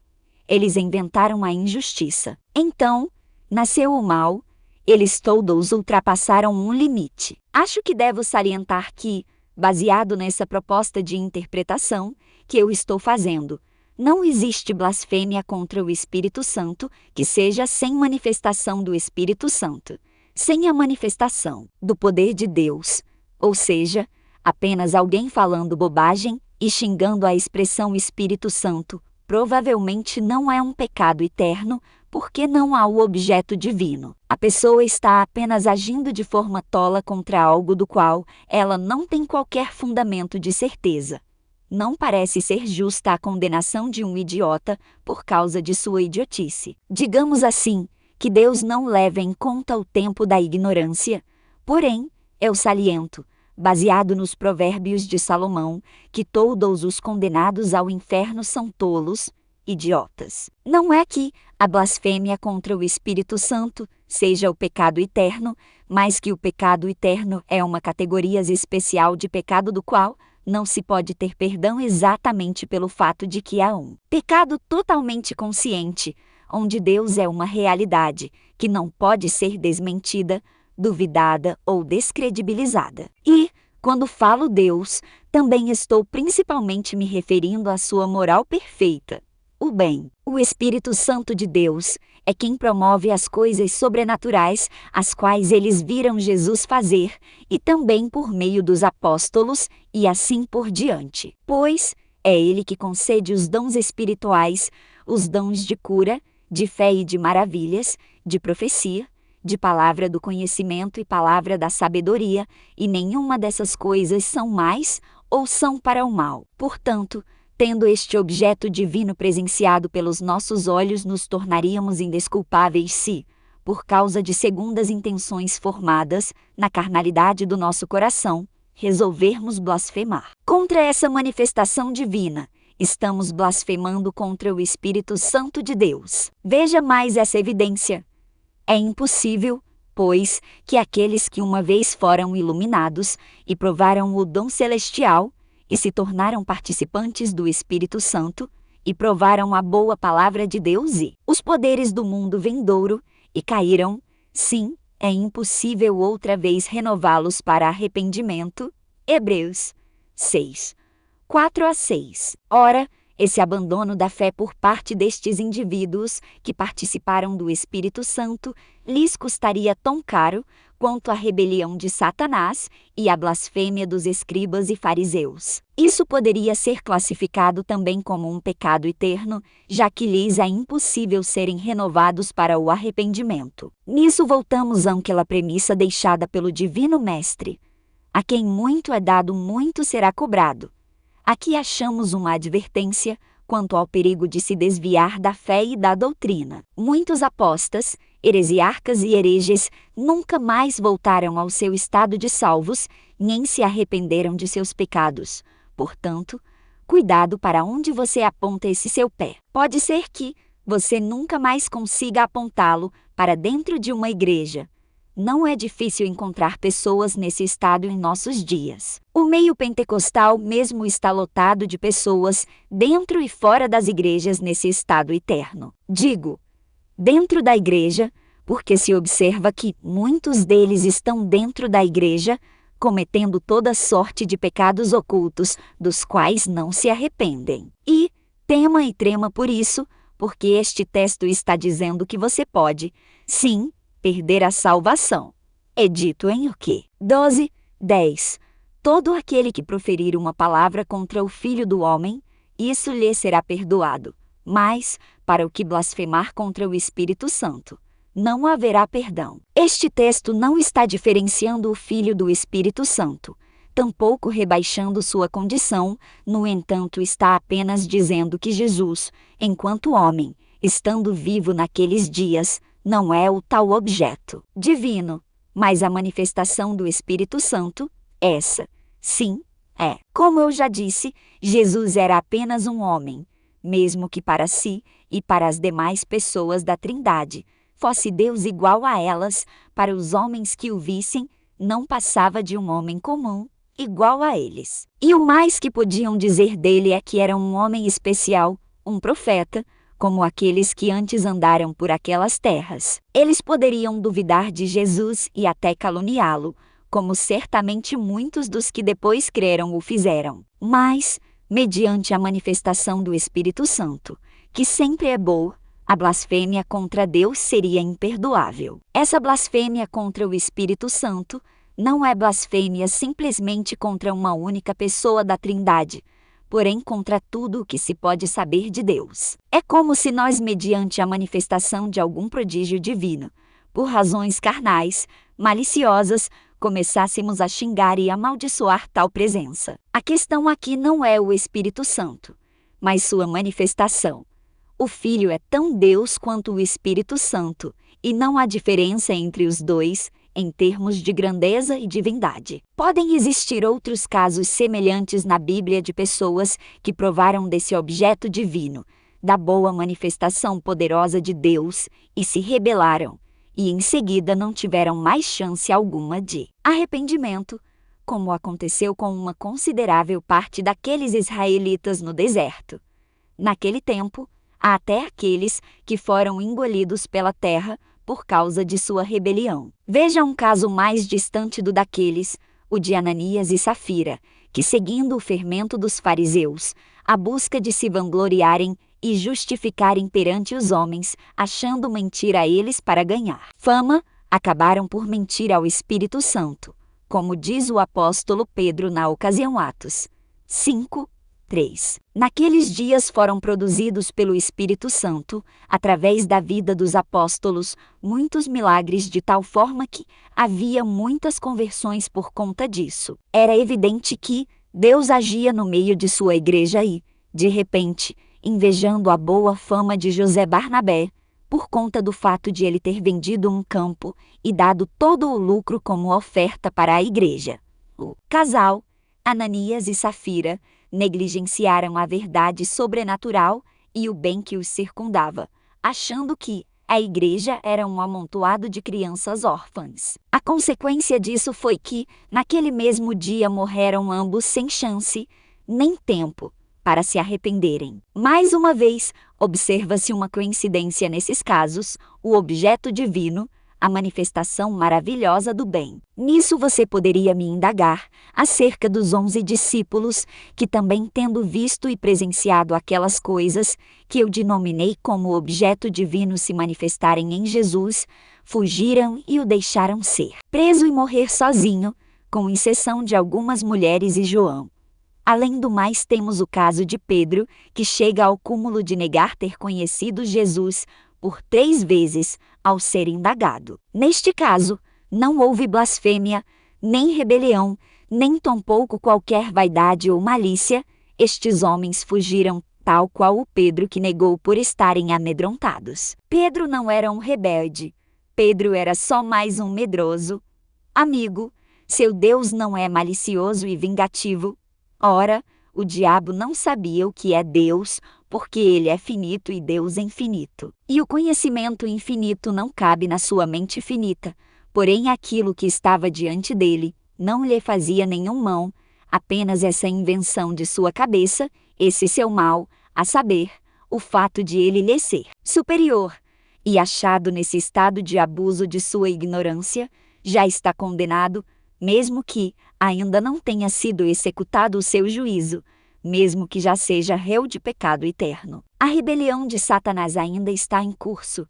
Eles inventaram a injustiça. Então, nasceu o mal, eles todos ultrapassaram um limite. Acho que devo salientar que, baseado nessa proposta de interpretação que eu estou fazendo, não existe blasfêmia contra o Espírito Santo que seja sem manifestação do Espírito Santo, sem a manifestação do poder de Deus, ou seja, apenas alguém falando bobagem e xingando a expressão Espírito Santo, provavelmente não é um pecado eterno, porque não há o objeto divino. A pessoa está apenas agindo de forma tola contra algo do qual ela não tem qualquer fundamento de certeza. Não parece ser justa a condenação de um idiota por causa de sua idiotice. Digamos assim, que Deus não leva em conta o tempo da ignorância, porém, eu saliento, baseado nos provérbios de Salomão, que todos os condenados ao inferno são tolos, idiotas. Não é que a blasfêmia contra o Espírito Santo seja o pecado eterno, mas que o pecado eterno é uma categoria especial de pecado do qual não se pode ter perdão exatamente pelo fato de que há um pecado totalmente consciente, onde Deus é uma realidade que não pode ser desmentida, duvidada ou descredibilizada. E, quando falo Deus, também estou principalmente me referindo à sua moral perfeita, o bem. O Espírito Santo de Deus é quem promove as coisas sobrenaturais, as quais eles viram Jesus fazer, e também por meio dos apóstolos, e assim por diante. Pois é ele que concede os dons espirituais, os dons de cura, de fé e de maravilhas, de profecia, de palavra do conhecimento e palavra da sabedoria, e nenhuma dessas coisas são mais ou são para o mal. Portanto, tendo este objeto divino presenciado pelos nossos olhos, nos tornaríamos indesculpáveis se, por causa de segundas intenções formadas na carnalidade do nosso coração, resolvermos blasfemar contra essa manifestação divina. Estamos blasfemando contra o Espírito Santo de Deus. Veja mais essa evidência. É impossível, pois, que aqueles que uma vez foram iluminados e provaram o dom celestial, e se tornaram participantes do Espírito Santo, e provaram a boa palavra de Deus e os poderes do mundo vindouro, e caíram, sim, é impossível outra vez renová-los para arrependimento. Hebreus 6, 4-6. Ora, esse abandono da fé por parte destes indivíduos que participaram do Espírito Santo lhes custaria tão caro quanto a rebelião de Satanás e a blasfêmia dos escribas e fariseus. Isso poderia ser classificado também como um pecado eterno, já que lhes é impossível serem renovados para o arrependimento. Nisso voltamos àquela premissa deixada pelo Divino Mestre: a quem muito é dado, muito será cobrado. Aqui achamos uma advertência quanto ao perigo de se desviar da fé e da doutrina. Muitos apostas, heresiarcas e hereges nunca mais voltaram ao seu estado de salvos, nem se arrependeram de seus pecados. Portanto, cuidado para onde você aponta esse seu pé. Pode ser que você nunca mais consiga apontá-lo para dentro de uma igreja. Não é difícil encontrar pessoas nesse estado em nossos dias. O meio pentecostal mesmo está lotado de pessoas dentro e fora das igrejas nesse estado eterno. Digo, dentro da igreja, porque se observa que muitos deles estão dentro da igreja, cometendo toda sorte de pecados ocultos, dos quais não se arrependem. E tema e trema por isso, porque este texto está dizendo que você pode, sim, perder a salvação. É dito em o quê? 12:10. Todo aquele que proferir uma palavra contra o Filho do Homem, isso lhe será perdoado. Mas, para o que blasfemar contra o Espírito Santo, não haverá perdão. Este texto não está diferenciando o Filho do Espírito Santo, tampouco rebaixando sua condição, no entanto está apenas dizendo que Jesus, enquanto homem, estando vivo naqueles dias, não é o tal objeto divino, mas a manifestação do Espírito Santo, essa, sim, é. Como eu já disse, Jesus era apenas um homem, mesmo que para si e para as demais pessoas da Trindade fosse Deus igual a elas, para os homens que o vissem, não passava de um homem comum, igual a eles. E o mais que podiam dizer dele é que era um homem especial, um profeta, como aqueles que antes andaram por aquelas terras. Eles poderiam duvidar de Jesus e até caluniá-lo, como certamente muitos dos que depois creram o fizeram. Mas, mediante a manifestação do Espírito Santo, que sempre é boa, a blasfêmia contra Deus seria imperdoável. Essa blasfêmia contra o Espírito Santo não é blasfêmia simplesmente contra uma única pessoa da Trindade, porém contra tudo o que se pode saber de Deus. É como se nós, mediante a manifestação de algum prodígio divino, por razões carnais, maliciosas, começássemos a xingar e amaldiçoar tal presença. A questão aqui não é o Espírito Santo, mas sua manifestação. O Filho é tão Deus quanto o Espírito Santo, e não há diferença entre os dois, em termos de grandeza e divindade. Podem existir outros casos semelhantes na Bíblia de pessoas que provaram desse objeto divino, da boa manifestação poderosa de Deus, e se rebelaram, e em seguida não tiveram mais chance alguma de arrependimento, como aconteceu com uma considerável parte daqueles israelitas no deserto. Naquele tempo, há até aqueles que foram engolidos pela terra por causa de sua rebelião. Veja um caso mais distante do daqueles, o de Ananias e Safira, que, seguindo o fermento dos fariseus, a busca de se vangloriarem e justificarem perante os homens, achando mentir a eles para ganhar fama, acabaram por mentir ao Espírito Santo, como diz o apóstolo Pedro na ocasião Atos 5:3. Naqueles dias foram produzidos pelo Espírito Santo, através da vida dos apóstolos, muitos milagres de tal forma que havia muitas conversões por conta disso. Era evidente que Deus agia no meio de sua igreja e, de repente, invejando a boa fama de José Barnabé, por conta do fato de ele ter vendido um campo e dado todo o lucro como oferta para a igreja. O casal, Ananias e Safira, negligenciaram a verdade sobrenatural e o bem que os circundava, achando que a igreja era um amontoado de crianças órfãs. A consequência disso foi que, naquele mesmo dia, morreram ambos sem chance, nem tempo, para se arrependerem. Mais uma vez, observa-se uma coincidência nesses casos, o objeto divino, a manifestação maravilhosa do bem. Nisso você poderia me indagar acerca dos 11 discípulos que, também tendo visto e presenciado aquelas coisas que eu denominei como objeto divino se manifestarem em Jesus, fugiram e o deixaram ser preso e morrer sozinho, com exceção de algumas mulheres e João. Além do mais, temos o caso de Pedro, que chega ao cúmulo de negar ter conhecido Jesus por 3 vezes ao ser indagado. Neste caso, não houve blasfêmia, nem rebelião, nem tampouco qualquer vaidade ou malícia. Estes homens fugiram, tal qual o Pedro que negou por estarem amedrontados. Pedro não era um rebelde. Pedro era só mais um medroso. Amigo, seu Deus não é malicioso e vingativo. Ora, o diabo não sabia o que é Deus, porque ele é finito e Deus é infinito. E o conhecimento infinito não cabe na sua mente finita, porém aquilo que estava diante dele não lhe fazia nenhum mal, apenas essa invenção de sua cabeça, esse seu mal, a saber, o fato de ele lhe ser superior, e achado nesse estado de abuso de sua ignorância, já está condenado, mesmo que ainda não tenha sido executado o seu juízo, mesmo que já seja réu de pecado eterno. A rebelião de Satanás ainda está em curso.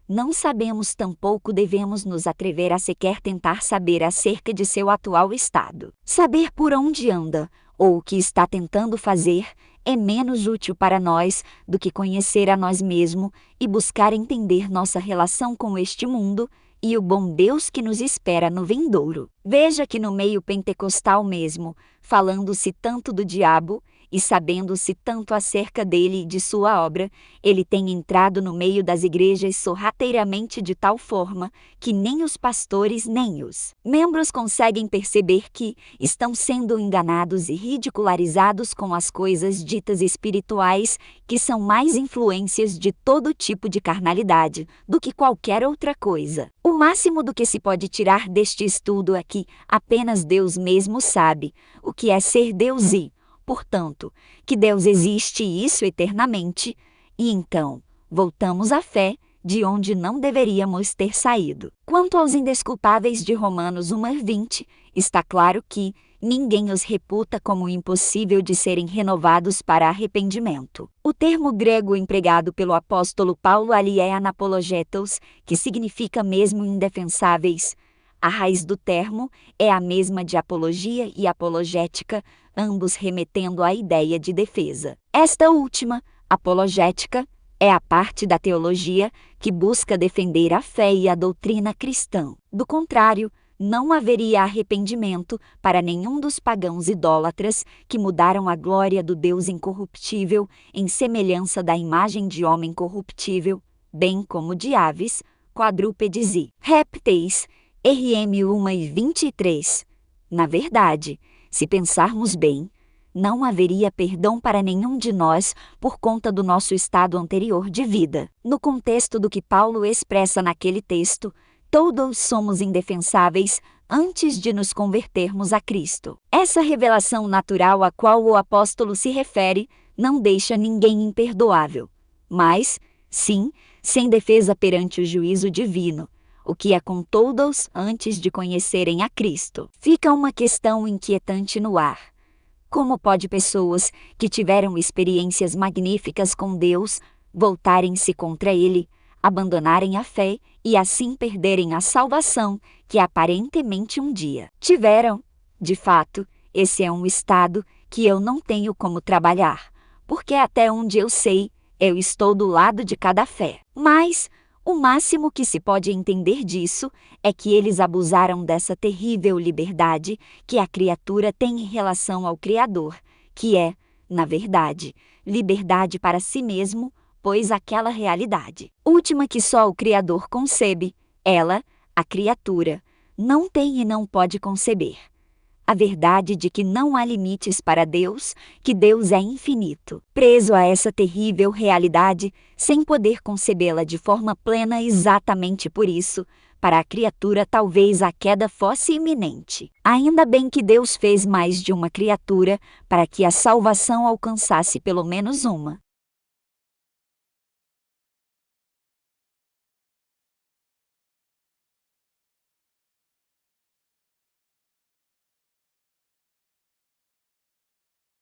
Não sabemos, tampouco devemos nos atrever a sequer tentar saber acerca de seu atual estado. Saber por onde anda, ou o que está tentando fazer, é menos útil para nós do que conhecer a nós mesmos e buscar entender nossa relação com este mundo e o bom Deus que nos espera no vindouro. Veja que no meio pentecostal mesmo, falando-se tanto do diabo, e sabendo-se tanto acerca dele e de sua obra, ele tem entrado no meio das igrejas sorrateiramente de tal forma que nem os pastores nem os membros conseguem perceber que estão sendo enganados e ridicularizados com as coisas ditas espirituais, que são mais influências de todo tipo de carnalidade do que qualquer outra coisa. O máximo do que se pode tirar deste estudo é que apenas Deus mesmo sabe o que é ser Deus e, portanto, que Deus existe e isso eternamente, e então voltamos à fé, de onde não deveríamos ter saído. Quanto aos indesculpáveis de Romanos 1:20, está claro que ninguém os reputa como impossível de serem renovados para arrependimento. O termo grego empregado pelo apóstolo Paulo ali é anapologetos, que significa mesmo indefensáveis. A raiz do termo é a mesma de apologia e apologética, ambos remetendo à ideia de defesa. Esta última, apologética, é a parte da teologia que busca defender a fé e a doutrina cristã. Do contrário, não haveria arrependimento para nenhum dos pagãos idólatras que mudaram a glória do Deus incorruptível em semelhança da imagem de homem corruptível, bem como de aves, quadrúpedes e répteis. RM 1:23. Na verdade, se pensarmos bem, não haveria perdão para nenhum de nós por conta do nosso estado anterior de vida. No contexto do que Paulo expressa naquele texto, todos somos indefensáveis antes de nos convertermos a Cristo. Essa revelação natural a qual o apóstolo se refere não deixa ninguém imperdoável, mas, sim, sem defesa perante o juízo divino, o que é com todos antes de conhecerem a Cristo. Fica uma questão inquietante no ar. Como pode pessoas que tiveram experiências magníficas com Deus voltarem-se contra Ele, abandonarem a fé e assim perderem a salvação que aparentemente um dia tiveram? De fato, esse é um estado que eu não tenho como trabalhar, porque até onde eu sei, eu estou do lado de cada fé. Mas o máximo que se pode entender disso é que eles abusaram dessa terrível liberdade que a criatura tem em relação ao Criador, que é, na verdade, liberdade para si mesmo, pois aquela realidade última que só o Criador concebe, ela, a criatura, não tem e não pode conceber. A verdade de que não há limites para Deus, que Deus é infinito. Preso a essa terrível realidade, sem poder concebê-la de forma plena exatamente por isso, para a criatura talvez a queda fosse iminente. Ainda bem que Deus fez mais de uma criatura para que a salvação alcançasse pelo menos uma.